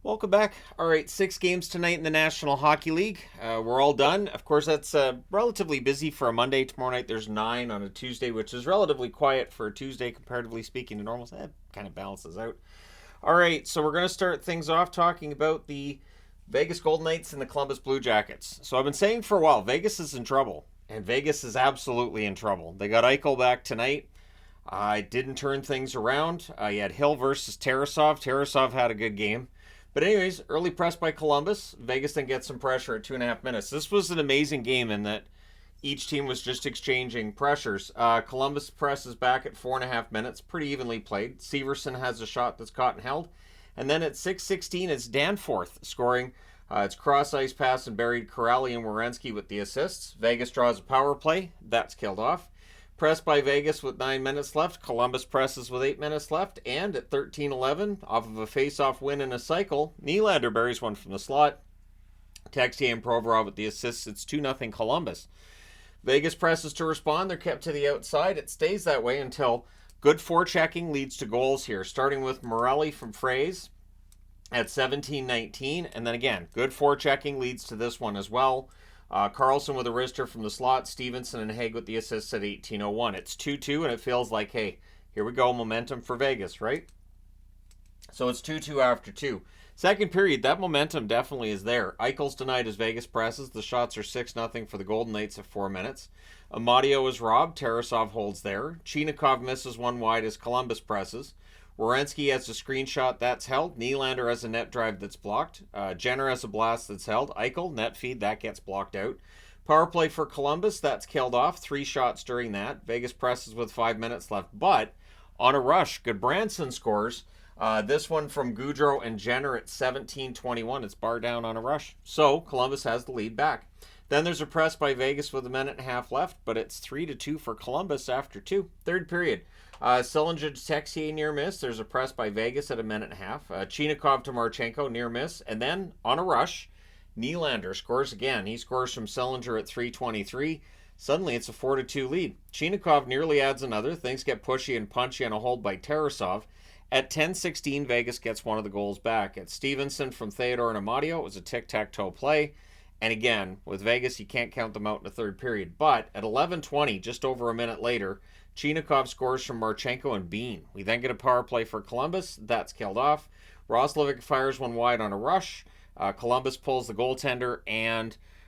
Welcome back. All right, 6 games tonight in the National Hockey League. We're all done. Of course, that's relatively busy for a Monday. Tomorrow night there's 9 on a Tuesday, which is relatively quiet for a Tuesday, comparatively speaking to normal. That kind of balances out. All right, so we're going to start things off talking about the Vegas Golden Knights and the Columbus Blue Jackets. So I've been saying for a while, Vegas is in trouble, and Vegas is absolutely in trouble. They got CHI-COL back tonight. I didn't turn things around. You had Hill versus Tarasov. Tarasov had a good game. But anyways, early press by Columbus. Vegas then gets some pressure at 2.5 minutes. This was an amazing game in that each team was just exchanging pressures. Columbus presses back at 4.5 minutes. Pretty evenly played. Severson has a shot that's caught and held. And then at 6:16, it's Danforth scoring. It's cross-ice pass and buried Corrali and Werenski with the assists. Vegas draws a power play. That's killed off. Press by Vegas with 9 minutes left. Columbus presses with 8 minutes left. And at 13:11, off of a face-off win in a cycle, Nylander buries one from the slot. Texier and Provorov with the assists. It's 2-0 Columbus. Vegas presses to respond. They're kept to the outside. It stays that way until good forechecking leads to goals here, starting with Morelli from Fraze at 17:19. And then again, good forechecking leads to this one as well. Carlson with a wrister from the slot. Stevenson and Haig with the assists at 18:01. It's 2-2, and it feels like, hey, here we go, momentum for Vegas, right? So it's 2-2 after 2. Second period, that momentum definitely is there. Eichel's denied as Vegas presses. The shots are 6-0 for the Golden Knights at 4 minutes. Amadio is robbed. Tarasov holds there. Chinakhov misses one wide as Columbus presses. Werenski has a screenshot that's held. Nylander has a net drive that's blocked. Jenner has a blast that's held. Eichel, net feed, that gets blocked out. Power play for Columbus, that's killed off. 3 shots during that. Vegas presses with 5 minutes left. But on a rush, Goodbranson scores. This one from Goudreau and Jenner at 17:21. It's bar down on a rush. So Columbus has the lead back. Then there's a press by Vegas with a minute and a half left, but it's 3-2 for Columbus after 2. Third period. Sillinger to Texier near miss. There's a press by Vegas at a minute and a half. Chinakhov to Marchenko near miss. And then on a rush, Nylander scores again. He scores from Sillinger at 3:23. Suddenly it's a 4-2 lead. Chinakhov nearly adds another. Things get pushy and punchy on a hold by Tarasov. At 10:16, Vegas gets one of the goals back. At Stevenson from Theodore and Amadio, it was a tic-tac-toe play. And again, with Vegas, you can't count them out in the third period. But at 11:20, just over a minute later, Chinakhov scores from Marchenko and Bean. We then get a power play for Columbus. That's killed off. Roslovic fires one wide on a rush. Columbus pulls the goaltender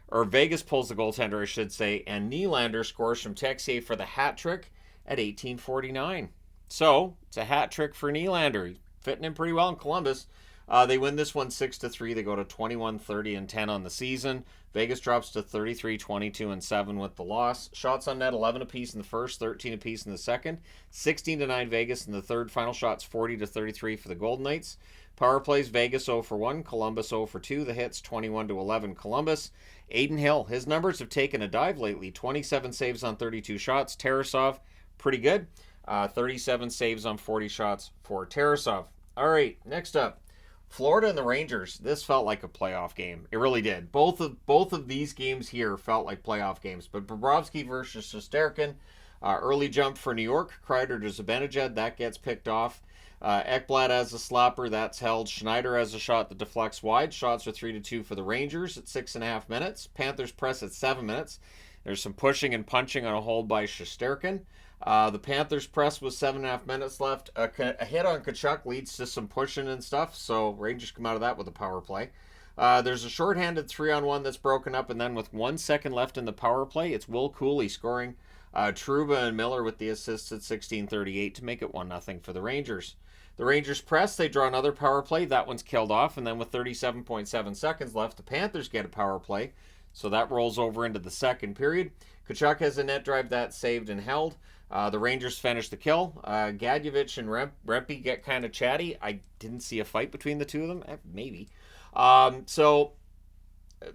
or Vegas pulls the goaltender, I should say, and Nylander scores from Texier for the hat trick at 18:49. So it's a hat trick for Nylander. He's fitting in pretty well in Columbus. They win this one 6-3. They go to 21-30-10 on the season. Vegas drops to 33-22-7 with the loss. Shots on net 11 apiece in the first, 13 apiece in the second. 16-9 Vegas in the third. Final shots 40-33 for the Golden Knights. Power plays Vegas 0 for 1, Columbus 0 for 2. The hits 21-11 Columbus. Aiden Hill, his numbers have taken a dive lately. 27 saves on 32 shots. Tarasov, pretty good. 37 saves on 40 shots for Tarasov. All right, next up. Florida and the Rangers. This felt like a playoff game. It really did. Both of these games here felt like playoff games. But Bobrovsky versus Shesterkin, early jump for New York. Kreider to Zibanejad, that gets picked off. Ekblad has a slapper, that's held. Schneider has a shot that deflects wide. Shots are 3-2 for the Rangers at 6.5 minutes. Panthers press at 7 minutes. There's some pushing and punching on a hold by Shesterkin. The Panthers press with 7.5 minutes left. A hit on Tkachuk leads to some pushing and stuff, so Rangers come out of that with a power play. There's a shorthanded 3-on-1 that's broken up, and then with 1 second left in the power play, it's Will Cooley scoring. Trouba and Miller with the assists at 16:38 to make it 1-0 for the Rangers. The Rangers press, they draw another power play. That one's killed off, and then with 37.7 seconds left, the Panthers get a power play. So that rolls over into the second period. Tkachuk has a net drive that's saved and held. The Rangers finish the kill. Gadjevich and Rempe get kind of chatty. I didn't see a fight between the two of them. Maybe. So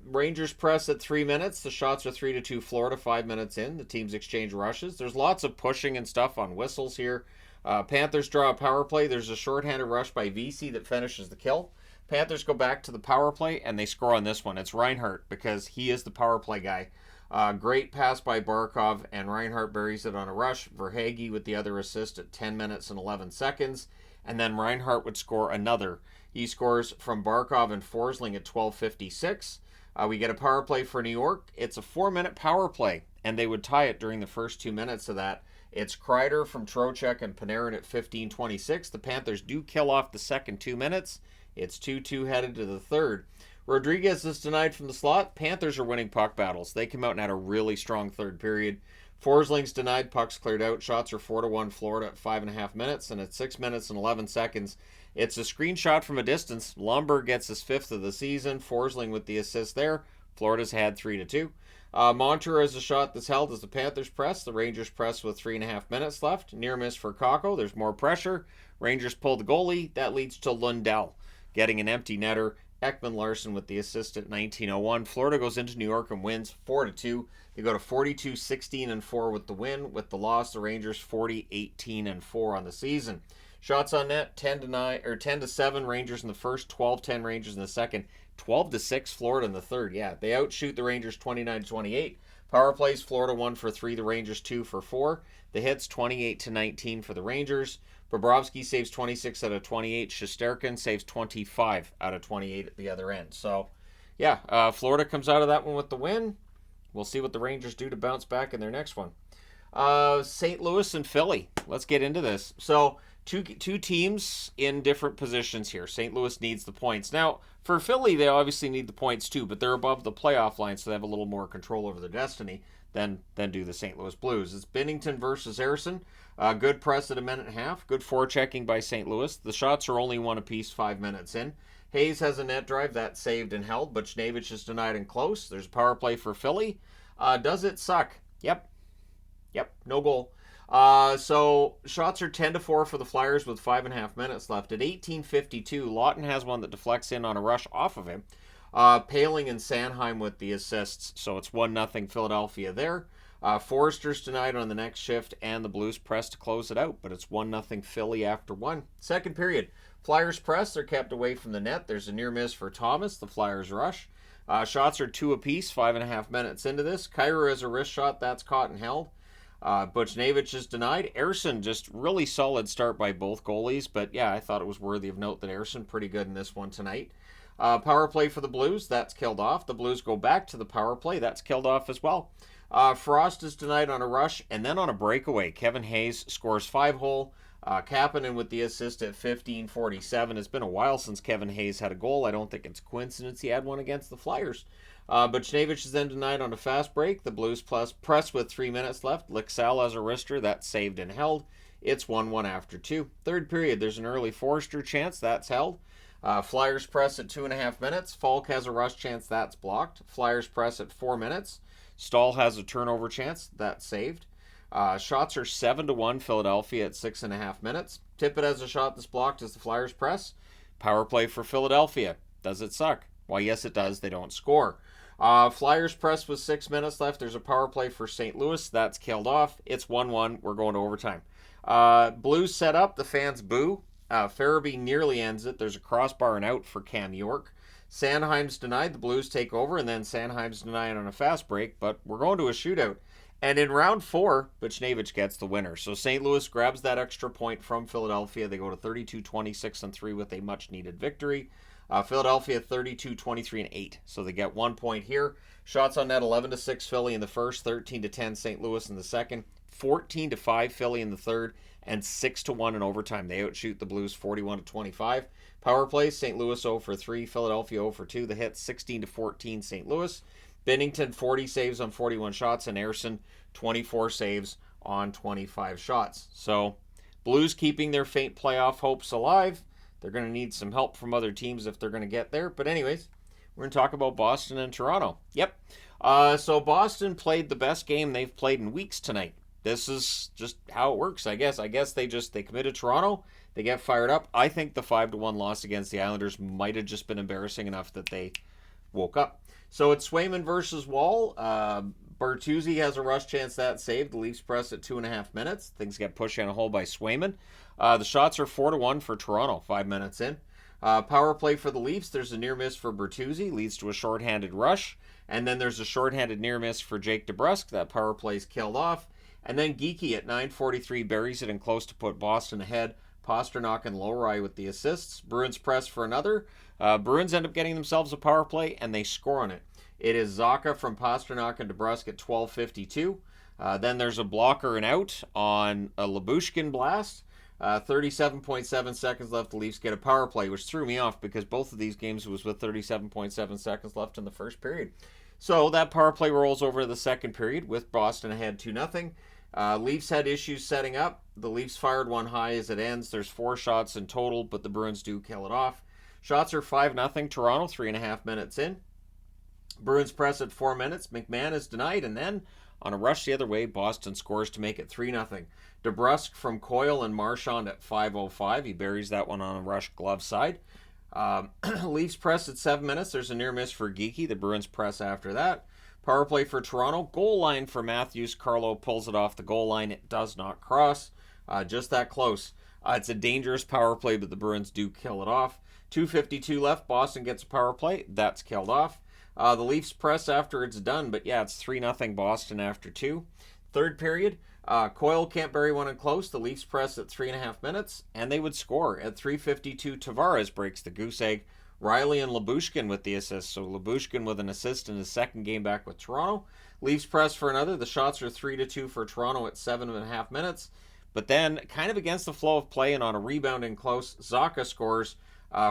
Rangers press at 3 minutes. The shots are 3-2 Florida 5 minutes in. The teams exchange rushes. There's lots of pushing and stuff on whistles here. Panthers draw a power play. There's a shorthanded rush by VC that finishes the kill. Panthers go back to the power play, and they score on this one. It's Reinhart because he is the power play guy. Great pass by Barkov, and Reinhart buries it on a rush. Verhaeghe with the other assist at 10 minutes and 11 seconds. And then Reinhart would score another. He scores from Barkov and Forsling at 12:56. We get a power play for New York. It's a 4-minute power play, and they would tie it during the first 2 minutes of that. It's Kreider from Trocheck and Panarin at 15:26. The Panthers do kill off the second 2 minutes. It's 2-2 headed to the third. Rodriguez is denied from the slot. Panthers are winning puck battles. They come out and had a really strong third period. Forsling's denied, pucks cleared out. Shots are 4-1 Florida at 5.5 minutes, and at 6 minutes and 11 seconds, it's a screenshot from a distance. Lomberg gets his 5th of the season. Forsling with the assist there. Florida's had 3-2. Montour has a shot that's held as the Panthers press. The Rangers press with 3.5 minutes left. Near miss for Kakko. There's more pressure. Rangers pull the goalie. That leads to Lundell getting an empty netter. Ekman Larson with the assist at 19:01. Florida goes into New York and wins 4-2. They go to 42-16-4 with the win. With the loss, the Rangers 40-18-4 on the season. Shots on net 10-7 Rangers in the first, 12-10 Rangers in the second, 12-6 Florida in the third. Yeah, they outshoot the Rangers 29-28. Power plays, Florida 1 for 3, the Rangers 2 for 4. The hits 28-19 for the Rangers. Bobrovsky saves 26 out of 28. Shesterkin saves 25 out of 28 at the other end. So, yeah, Florida comes out of that one with the win. We'll see what the Rangers do to bounce back in their next one. St. Louis and Philly. Let's get into this. So, two teams in different positions here. St. Louis needs the points. Now, for Philly, they obviously need the points too, but they're above the playoff line, so they have a little more control over their destiny than do the St. Louis Blues. It's Binnington versus Harrison. Good press at 1.5. Good forechecking by St. Louis. The shots are only one apiece 5 minutes in. Hayes has a net drive that's saved and held, but Buchnevich is denied and close. There's a power play for Philly. Does it suck? Yep. No goal. So shots are 10-4 for the Flyers with 5.5 minutes left. At 18:52, Lawton has one that deflects in on a rush off of him. Paling and Sanheim with the assists. So it's 1-0 Philadelphia there. Forrester's denied on the next shift, and the Blues press to close it out, but it's 1-0 Philly after 1. Second period. Flyers press. They're kept away from the net. There's a near miss for Thomas. The Flyers rush. Shots are 2 apiece, 5.5 minutes into this. Kyrou has a wrist shot. That's caught and held. Buchnevich is denied. Ersson, just really solid start by both goalies, but yeah, I thought it was worthy of note that Ersson pretty good in this one tonight. Power play for the Blues, that's killed off. The Blues go back to the power play, that's killed off as well. Frost is denied on a rush, and then on a breakaway, Kevin Hayes scores 5-hole. Kapanen with the assist at 15:47. It's been a while since Kevin Hayes had a goal. I don't think it's a coincidence he had one against the Flyers. Buchnevich is then denied on a fast break. The Blues press with 3 minutes left. Lixell has a wrister. That's saved and held. It's 1-1 after 2. Third period, there's an early Forrester chance. That's held. Flyers press at 2.5 minutes. Falk has a rush chance. That's blocked. Flyers press at 4 minutes. Stahl has a turnover chance. That's saved. Shots are 7-1 Philadelphia at 6.5 minutes. Tippett has a shot that's blocked as the Flyers press. Power play for Philadelphia. Does it suck? Why, yes, it does. They don't score. Flyers press with 6 minutes left. There's a power play for St. Louis. That's killed off. It's 1-1. We're going to overtime. Blues set up. The fans boo. Farabee nearly ends it. There's a crossbar and out for Cam York. Sanheim's denied. The Blues take over, and then Sanheim's denied on a fast break, but we're going to a shootout. And in round 4, Buchnevich gets the winner. So St. Louis grabs that extra point from Philadelphia. They go to 32-26-3 with a much-needed victory. Philadelphia 32-23-8. So they get 1 point here. Shots on net 11-6 Philly in the first, 13-10 St. Louis in the second, 14-5 Philly in the third, and 6-1 in overtime. They outshoot the Blues 41-25. Power plays, St. Louis 0 for 3, Philadelphia 0 for 2. The hits 16-14 St. Louis. Binnington 40 saves on 41 shots, and Ersson 24 saves on 25 shots. So Blues keeping their faint playoff hopes alive. They're going to need some help from other teams if they're going to get there. But anyways, we're going to talk about Boston and Toronto. Yep. So Boston played the best game they've played in weeks tonight. This is just how it works, I guess. I guess they committed Toronto. They get fired up. I think the 5-1 loss against the Islanders might have just been embarrassing enough that they woke up. So it's Swayman versus Wall. Bertuzzi has a rush chance that's saved. The Leafs press at 2.5 minutes. Things get pushed in a hole by Swayman. The shots are 4-1 for Toronto, 5 minutes in. Power play for the Leafs. There's a near miss for Bertuzzi, leads to a shorthanded rush. And then there's a shorthanded near miss for Jake DeBrusk. That power play's killed off. And then Geekie at 9:43 buries it in close to put Boston ahead Pasternak and Lowry with the assists. Bruins press for another. Bruins end up getting themselves a power play, and they score on it. It is Zacha from Pasternak and DeBrusk at 12:52. Then there's a blocker and out on a Lyubushkin blast. 37.7 seconds left. The Leafs get a power play, which threw me off because both of these games was with 37.7 seconds left in the first period. So that power play rolls over to the second period with Boston ahead 2-0. Leafs had issues setting up. The Leafs fired one high as it ends. There's 4 shots in total, but the Bruins do kill it off. Shots are 5-0 Toronto, 3.5 minutes in. Bruins press at 4 minutes. McMahon is denied, and then on a rush the other way, Boston scores to make it 3-0. DeBrusk from Coyle and Marchand at 5:05. He buries that one on a rush glove side. Leafs press at 7 minutes. There's a near miss for Geekie. The Bruins press after that. Power play for Toronto. Goal line for Matthews. Carlo pulls it off the goal line. It does not cross. Just that close. It's a dangerous power play, but the Bruins do kill it off. 2:52 left. Boston gets a power play. That's killed off. The Leafs press after it's done, but yeah, it's 3-0 Boston after 2. Third period, Coyle can't bury one in close. The Leafs press at 3.5 minutes, and they would score. At 3:52, Tavares breaks the goose egg. Riley and Lyubushkin with the assist. So Lyubushkin with an assist in his second game back with Toronto. Leafs press for another. The shots are 3-2 for Toronto at 7.5 minutes. But then, kind of against the flow of play and on a rebound in close, Zacha scores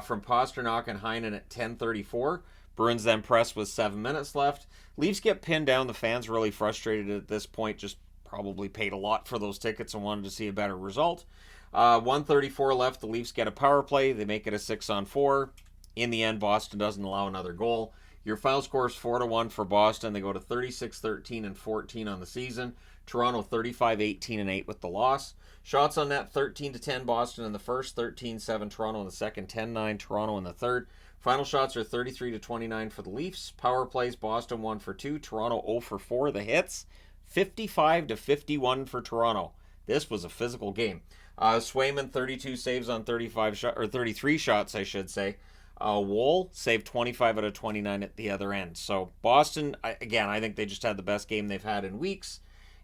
from Pasternak and Heinen at 10:34. Bruins then press with 7 minutes left. Leafs get pinned down. The fans really frustrated at this point, just probably paid a lot for those tickets and wanted to see a better result. 1:34 left. The Leafs get a power play. They make it a 6-on-4. In the end, Boston doesn't allow another goal. Your final score is 4-1 for Boston. They go to 36-13 and 14 on the season. Toronto 35-18 and 8 with the loss. Shots on net 13-10 Boston in the first, 13-7 Toronto in the second, 10-9 Toronto in the third. Final shots are 33-29 for the Leafs. Power plays, Boston 1 for 2, Toronto 0 for 4. The hits 55-51 for Toronto. This was a physical game. Swayman 32 saves on 33 shots, I should say. Woll saved 25 out of 29 at the other end. So Boston, again, I think they just had the best game they've had in weeks,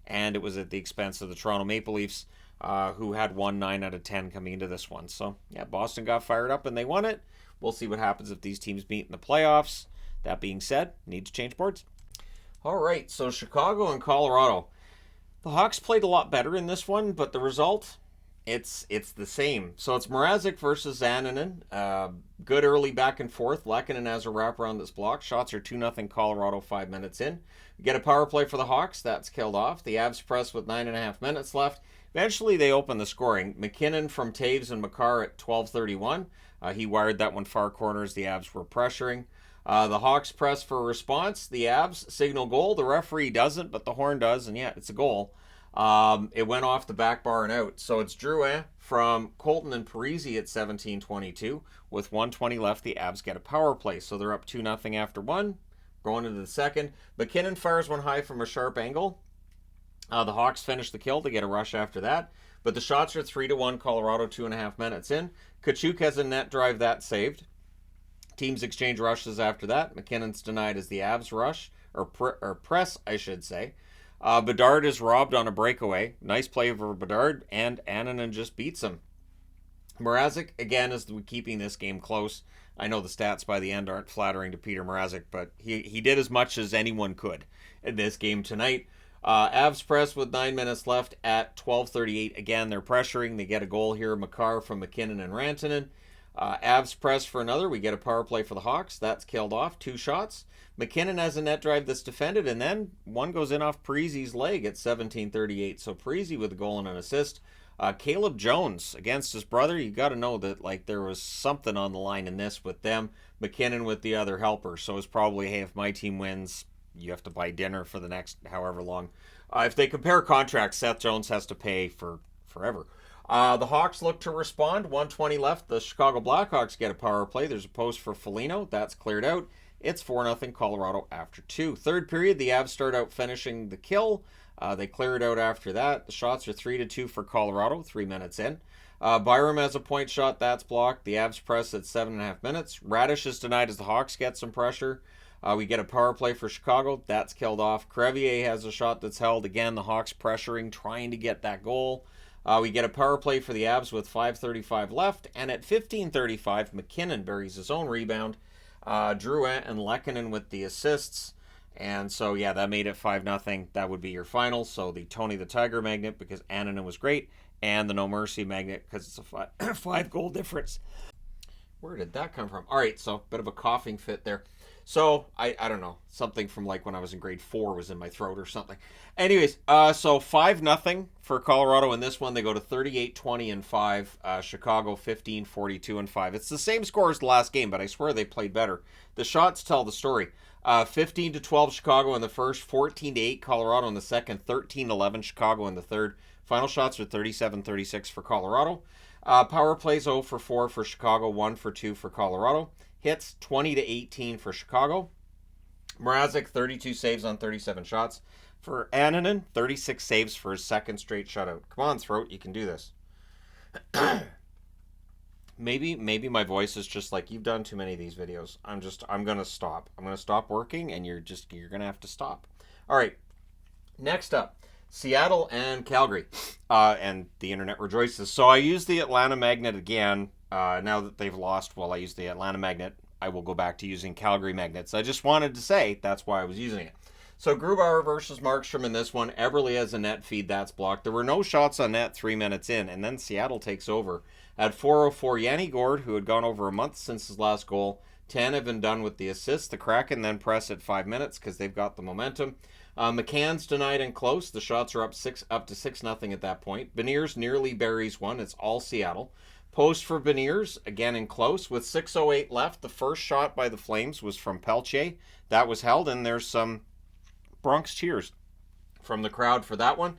and it was at the expense of the Toronto Maple Leafs, who had won 9 out of 10 coming into this one. So yeah, Boston got fired up and they won it. We'll see what happens if these teams meet in the playoffs. That being said, need to change boards. All right, so Chicago and Colorado. The Hawks played a lot better in this one, but the result, it's the same. So it's Mrazek versus Annunen. Good early back and forth. Lehkonen has a wraparound that's blocked. Shots are 2-0 Colorado 5 minutes in. We get a power play for the Hawks. That's killed off. The Avs press with 9.5 minutes left. Eventually they open the scoring. McKinnon from Taves and Makar at 12:31. He wired that one far corner as the Avs were pressuring. The Hawks press for a response. The Avs signal goal. The referee doesn't, but the horn does, and yeah, it's a goal. It went off the back bar and out. So it's Drouin from Colton and Parisi at 17:22. With 1:20 left, the Avs get a power play. So they're up 2-0 after one. Going into the second. McKinnon fires one high from a sharp angle. The Hawks finish the kill to get a rush after that. But the shots are 3-1 Colorado 2.5 minutes in. Kachuk has a net drive that saved. Teams exchange rushes after that. McKinnon's denied as the Avs rush, or press, I should say. Bedard is robbed on a breakaway. Nice play for Bedard, and Annunen just beats him. Mrazek, again, is keeping this game close. I know the stats by the end aren't flattering to Peter Mrazek, but he did as much as anyone could in this game tonight. Avs press with 9 minutes left at 12:38. Again, they're pressuring. They get a goal here. Makar from McKinnon and Rantanen. Avs press for another. We get a power play for the Hawks. That's killed off. 2 shots. McKinnon has a net drive that's defended, and then one goes in off Parisi's leg at 17:38. So Parisi with a goal and an assist. Caleb Jones against his brother. You got to know that there was something on the line in this with them. McKinnon with the other helper. So it's probably, hey, if my team wins, you have to buy dinner for the next however long. If they compare contracts, Seth Jones has to pay for forever. The Hawks look to respond. 1:20 left. The Chicago Blackhawks get a power play. There's a post for Foligno. That's cleared out. It's 4-0 Colorado after 2. Third period, the Avs start out finishing the kill. They clear it out after that. The shots are 3-2 for Colorado, 3 minutes in. Byram has a point shot. That's blocked. The Avs press at 7.5 minutes. Radish is denied as the Hawks get some pressure. We get a power play for Chicago. That's killed off. Crevier has a shot that's held. Again, the Hawks pressuring, trying to get that goal. We get a power play for the Avs with 5:35 left, and at 15:35, McKinnon buries his own rebound. Drouin and Lehkonen with the assists. And so, yeah, that made it 5-0. That would be your final. So the Tony the Tiger magnet because Annunen was great, and the No Mercy magnet because it's a 5-goal difference. Where did that come from? All right, so bit of a coughing fit there. So, I don't know. Something from like when I was in grade 4 was in my throat or something. Anyways, so 5-0 for Colorado in this one. They go to 38-20-5. Chicago 15-42-5. It's the same score as the last game, but I swear they played better. The shots tell the story. 15-12 Chicago in the first, 14-8 Colorado in the second, 13-11 Chicago in the third. Final shots are 37-36 for Colorado. Power plays 0 for 4 for Chicago, 1 for 2 for Colorado. Hits 20-18 for Chicago. Mrazek 32 saves on 37 shots. For Annunen, 36 saves for his second straight shutout. Come on, Throat, you can do this. Maybe my voice is just like, you've done too many of these videos. I'm gonna stop. I'm gonna stop working, and you're gonna have to stop. All right. Next up, Seattle and Calgary, and the internet rejoices. So I use the Atlanta Magnet again. Now that they've lost, well, I use the Atlanta Magnet. I will go back to using Calgary Magnets. I just wanted to say that's why I was using it. So Grubauer versus Markstrom in this one. Eberle has a net feed. That's blocked. There were no shots on net 3 minutes in, and then Seattle takes over. At 4:04, Yanni Gourde, who had gone over a month since his last goal. Tanev done with the assist. The Kraken then press at 5 minutes because they've got the momentum. McCann's denied and close. The shots are up to 6-0 at that point. Beniers nearly buries one. It's all Seattle. Post for Beniers, again in close. With 6:08 left, the first shot by the Flames was from Pelche. That was held, and there's some Bronx cheers from the crowd for that one.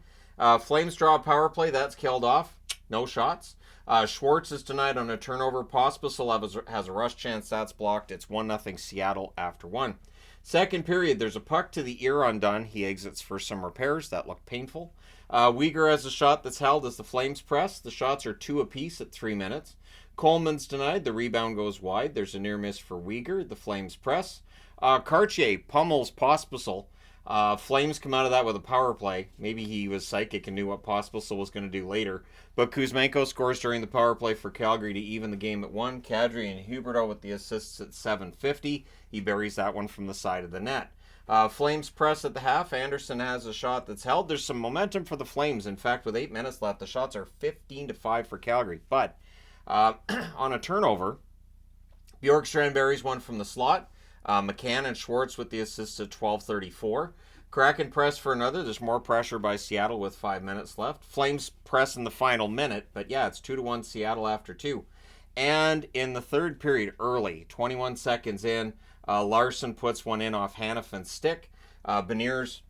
Flames draw a power play. That's killed off. No shots. Schwartz is denied on a turnover. Pospisil has a rush chance. That's blocked. It's 1-0 Seattle after 1. Second period, there's a puck to the ear undone. He exits for some repairs. That looked painful. Uyghur has a shot that's held as the Flames press. The shots are 2 apiece at 3 minutes. Coleman's denied. The rebound goes wide. There's a near miss for Uyghur. The Flames press. Cartier pummels Pospisil. Flames come out of that with a power play. Maybe he was psychic and knew what Pospisil was going to do later. But Kuzmenko scores during the power play for Calgary to even the game at 1. Kadri and Huberdeau with the assists at 7:50. He buries that one from the side of the net. Flames press at the half. Anderson has a shot that's held. There's some momentum for the Flames. In fact, with 8 minutes left, the shots are 15-5 for Calgary. But on a turnover, Bjorkstrand buries one from the slot. McCann and Schwartz with the assists at 12:34. Kraken press for another. There's more pressure by Seattle with 5 minutes left. Flames press in the final minute, but yeah, it's 2-1 Seattle after 2. And in the third period, early, 21 seconds in, Larson puts one in off Hanifin's stick. Beniers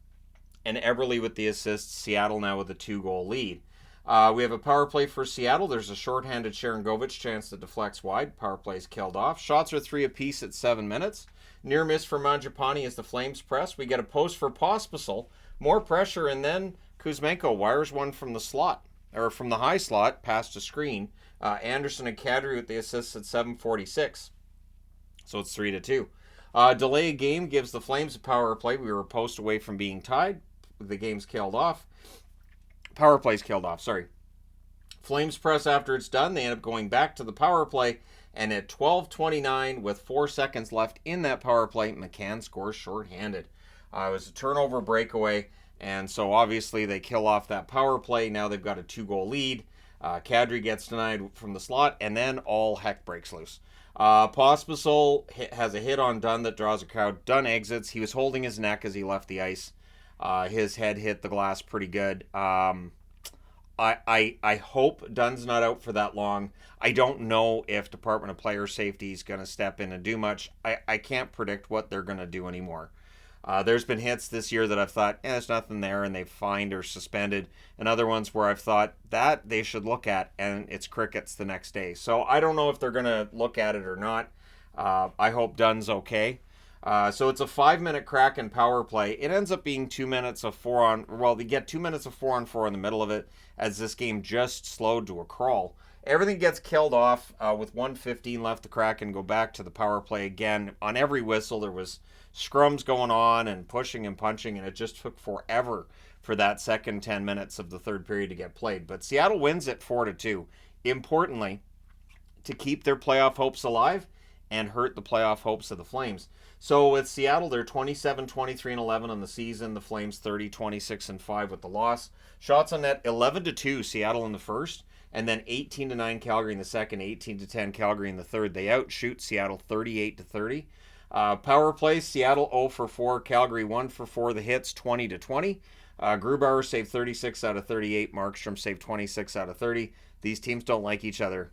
and Eberle with the assists. Seattle now with a 2-goal lead. We have a power play for Seattle. There's a shorthanded Sharangovich chance that deflects wide. Power play is killed off. Shots are 3 apiece at 7 minutes. Near miss for Mangiapane as the Flames press. We get a post for Pospisil. More pressure, and then Kuzmenko wires one from the slot, or from the high slot, past a screen. Anderson and Kadri with the assists at 7:46. So it's 3-2. Delay of game gives the Flames a power play. We were a post away from being tied. The game's killed off. Power play's killed off, sorry. Flames press after it's done. They end up going back to the power play. And at 12:29, with 4 seconds left in that power play, McCann scores shorthanded. It was a turnover breakaway. And so obviously they kill off that power play. Now they've got a 2-goal lead. Kadri gets denied from the slot. And then all heck breaks loose. Pospisil has a hit on Dunn that draws a crowd. Dunn exits. He was holding his neck as he left the ice. His head hit the glass pretty good. I hope Dunn's not out for that long. I don't know if Department of Player Safety is going to step in and do much. I can't predict what they're going to do anymore. There's been hits this year that I've thought, there's nothing there, and they've fined or suspended. And other ones where I've thought that they should look at, and it's crickets the next day. So I don't know if they're going to look at it or not. I hope Dunn's okay. So it's a 5-minute Kraken power play. It ends up being 2 minutes of 4-on. Well, they get 2 minutes of 4-on-4 in the middle of it as this game just slowed to a crawl. Everything gets killed off with 1:15 left. The Kraken go back to the power play again. On every whistle, there was scrums going on and pushing and punching, and it just took forever for that second 10 minutes of the third period to get played. But Seattle wins it 4-2. Importantly, to keep their playoff hopes alive and hurt the playoff hopes of the Flames. So with Seattle, they're 27-23-11 on the season. The Flames 30-26-5 with the loss. Shots on net 11-2 Seattle in the first, and then 18-9 Calgary in the second, 18-10 Calgary in the third. They outshoot Seattle 38-30. Power play, Seattle 0 for 4, Calgary 1 for 4. The hits 20-20. Grubauer saved 36 out of 38. Markstrom saved 26 out of 30. These teams don't like each other.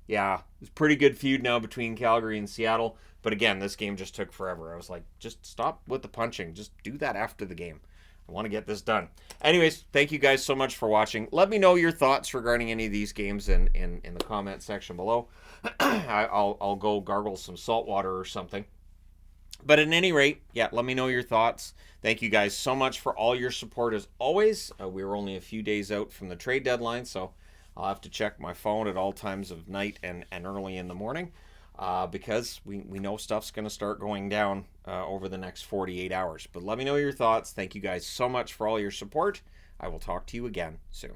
Yeah, it's a pretty good feud now between Calgary and Seattle. But again, this game just took forever. I was like, just stop with the punching. Just do that after the game. I want to get this done. Anyways, thank you guys so much for watching. Let me know your thoughts regarding any of these games in the comment section below. I'll go gargle some salt water or something. But at any rate, yeah, let me know your thoughts. Thank you guys so much for all your support as always. We were only a few days out from the trade deadline, so I'll have to check my phone at all times of night and early in the morning because we know stuff's going to start going down over the next 48 hours. But let me know your thoughts. Thank you guys so much for all your support. I will talk to you again soon.